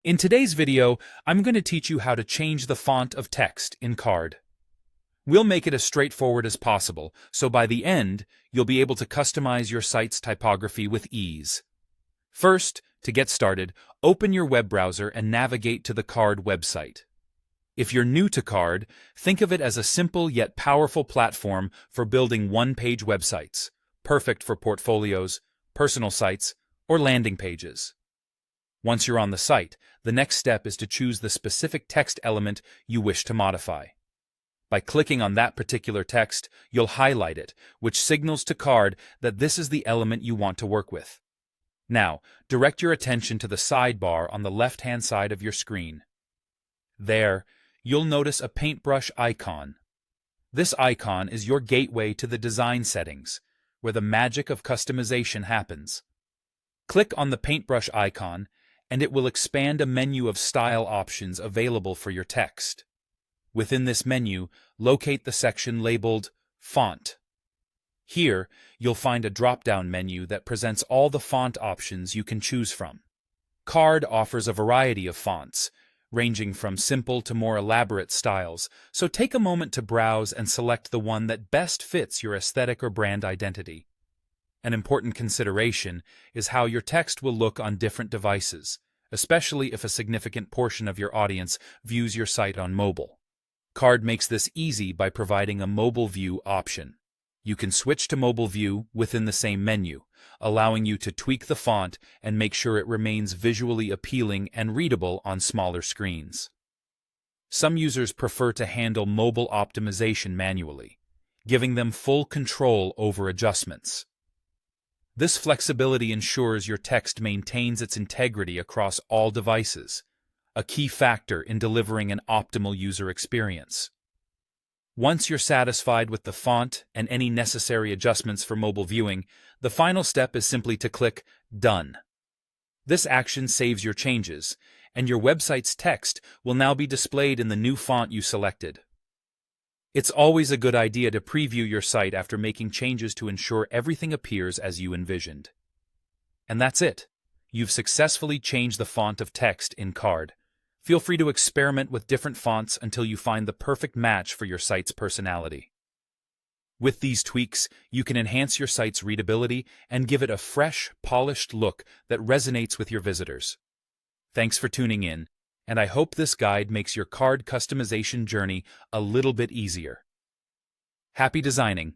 In today's video, I'm going to teach you how to change the font of text in Carrd. We'll make it as straightforward as possible, so by the end, you'll be able to customize your site's typography with ease. First, to get started, open your web browser and navigate to the Carrd website. If you're new to Carrd, think of it as a simple yet powerful platform for building one-page websites, perfect for portfolios, personal sites, or landing pages. Once you're on the site, the next step is to choose the specific text element you wish to modify. By clicking on that particular text, you'll highlight it, which signals to Carrd that this is the element you want to work with. Now, direct your attention to the sidebar on the left-hand side of your screen. There, you'll notice a paintbrush icon. This icon is your gateway to the design settings, where the magic of customization happens. Click on the paintbrush icon, and it will expand a menu of style options available for your text. Within this menu, locate the section labeled Font. Here, you'll find a drop-down menu that presents all the font options you can choose from. Carrd offers a variety of fonts, ranging from simple to more elaborate styles, so take a moment to browse and select the one that best fits your aesthetic or brand identity. An important consideration is how your text will look on different devices, especially if a significant portion of your audience views your site on mobile. Carrd makes this easy by providing a mobile view option. You can switch to mobile view within the same menu, allowing you to tweak the font and make sure it remains visually appealing and readable on smaller screens. Some users prefer to handle mobile optimization manually, giving them full control over adjustments. This flexibility ensures your text maintains its integrity across all devices, a key factor in delivering an optimal user experience. Once you're satisfied with the font and any necessary adjustments for mobile viewing, the final step is simply to click Done. This action saves your changes, and your website's text will now be displayed in the new font you selected. It's always a good idea to preview your site after making changes to ensure everything appears as you envisioned. And that's it. You've successfully changed the font of text in Carrd. Feel free to experiment with different fonts until you find the perfect match for your site's personality. With these tweaks, you can enhance your site's readability and give it a fresh, polished look that resonates with your visitors. Thanks for tuning in, and I hope this guide makes your Carrd customization journey a little bit easier. Happy designing!